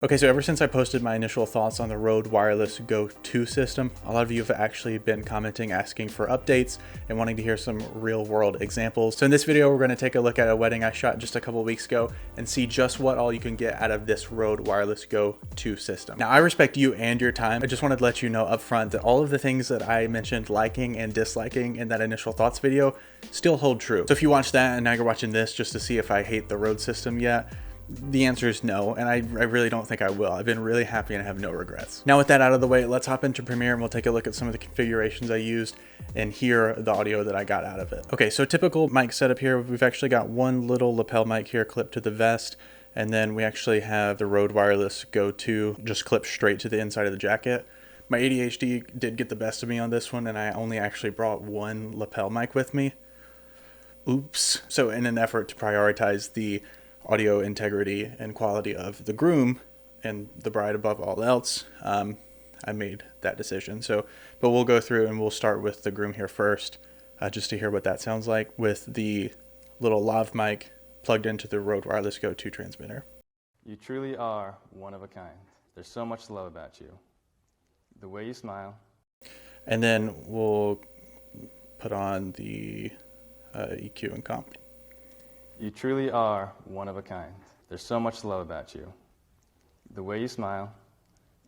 Okay, so ever since I posted my initial thoughts on the Rode Wireless Go 2 system, a lot of you have actually been commenting, asking for updates and wanting to hear some real world examples. So in this video, we're going to take a look at a wedding I shot just a couple weeks ago and see just what all you can get out of this Rode Wireless Go 2 system. Now, I respect you and your time. I just wanted to let you know up front that all of the things that I mentioned liking and disliking in that initial thoughts video still hold true. So if you watched that and now you're watching this just to see if I hate the Rode system yet, the answer is no, and I really don't think I will. I've been really happy and I have no regrets. Now with that out of the way, let's hop into Premiere and we'll take a look at some of the configurations I used and hear the audio that I got out of it. Okay, so typical mic setup here. We've actually got one little lapel mic here clipped to the vest, and then we actually have the Rode Wireless Go 2 just clipped straight to the inside of the jacket. My ADHD did get the best of me on this one, and I only actually brought one lapel mic with me. Oops. So in an effort to prioritize the audio integrity and quality of the groom and the bride above all else, I made that decision. But we'll go through and we'll start with the groom here first, just to hear what that sounds like with the little lav mic plugged into the Rode Wireless Go 2 transmitter. You truly are one of a kind. There's so much to love about you. The way you smile. And then we'll put on the EQ and comp. You truly are one of a kind. There's so much to love about you. The way you smile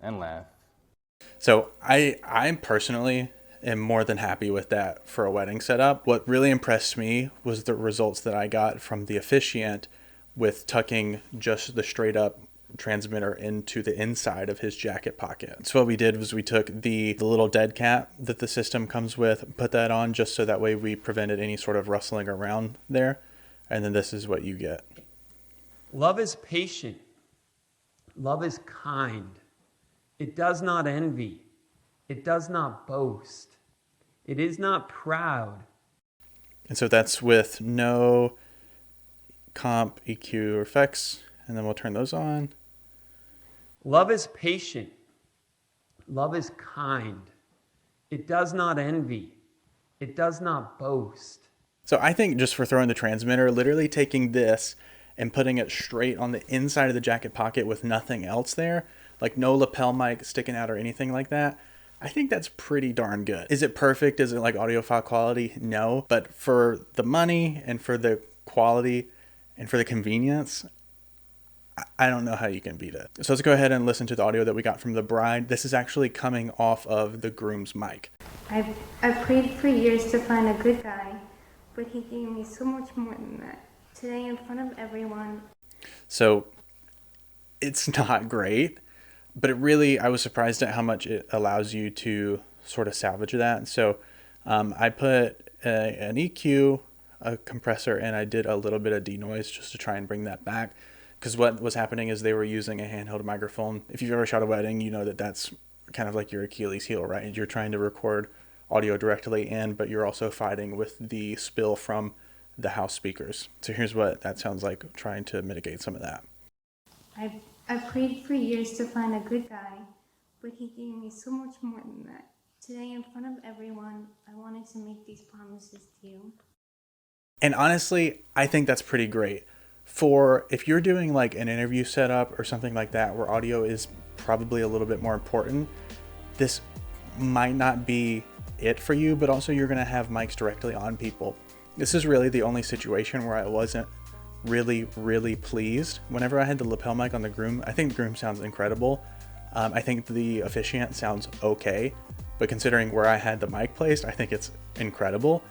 and laugh. So I personally am more than happy with that for a wedding setup. What really impressed me was the results that I got from the officiant with tucking just the straight up transmitter into the inside of his jacket pocket. So what we did was we took the little dead cat that the system comes with, put that on just so that way we prevented any sort of rustling around there. And then this is what you get. Love is patient. Love is kind. It does not envy. It does not boast. It is not proud. And so that's with no comp, EQ, or effects. And then we'll turn those on. Love is patient. Love is kind. It does not envy. It does not boast. So I think just for throwing the transmitter, literally taking this and putting it straight on the inside of the jacket pocket with nothing else there, like no lapel mic sticking out or anything like that, I think that's pretty darn good. Is it perfect? Is it like audiophile quality? No. But for the money and for the quality and for the convenience, I don't know how you can beat it. So let's go ahead and listen to the audio that we got from the bride. This is actually coming off of the groom's mic. I've prayed for years to find a good guy, but he gave me so much more than that. Today in front of everyone. So it's not great, but I was surprised at how much it allows you to sort of salvage that. So I put an EQ, a compressor, and I did a little bit of denoise just to try and bring that back. Because what was happening is they were using a handheld microphone. If you've ever shot a wedding, you know that that's kind of like your Achilles heel, right? You're trying to record audio directly in, but you're also fighting with the spill from the house speakers. So here's what that sounds like, trying to mitigate some of that. I've prayed for years to find a good guy, but he gave me so much more than that. Today in front of everyone, I wanted to make these promises to you. And honestly, I think that's pretty great. For if you're doing like an interview setup or something like that where audio is probably a little bit more important, this might not be it for you, but also you're going to have mics directly on people. This is really the only situation where I wasn't really pleased. Whenever I had the lapel mic on the groom, I think the groom sounds incredible. I think the officiant sounds okay, but considering where I had the mic placed, I think it's incredible.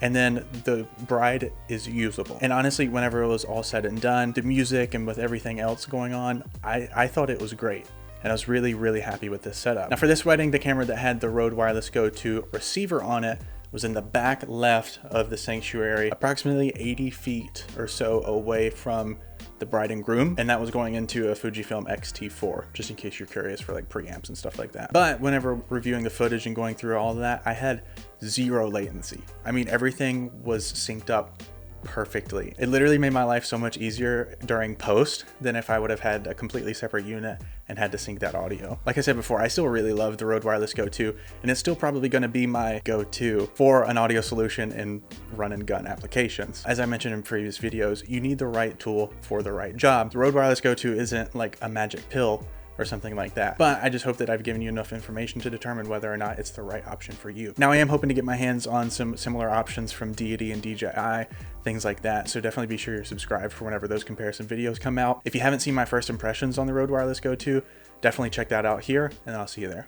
And then the bride is usable. And honestly, whenever it was all said and done, the music and with everything else going on, I thought it was great. And I was really happy with this setup. Now for this wedding, the camera that had the Rode Wireless Go 2 receiver on it was in the back left of the sanctuary, approximately 80 feet or so away from the bride and groom, and that was going into a Fujifilm X-T4, just in case you're curious for like preamps and stuff like that. But whenever reviewing the footage and going through all of that, I had zero latency. I mean, everything was synced up perfectly. It literally made my life so much easier during post than if I would have had a completely separate unit and had to sync that audio. Like I said before, I still really love the Rode Wireless Go 2, and it's still probably going to be my go-to for an audio solution in run and gun applications. As I mentioned in previous videos, you need the right tool for the right job. The Rode Wireless Go 2 isn't like a magic pill or something like that, but I just hope that I've given you enough information to determine whether or not it's the right option for you. Now, I am hoping to get my hands on some similar options from Deity and DJI, things like that, so definitely be sure you're subscribed for whenever those comparison videos come out. If you haven't seen my first impressions on the Rode Wireless Go 2, definitely check that out here, and I'll see you there.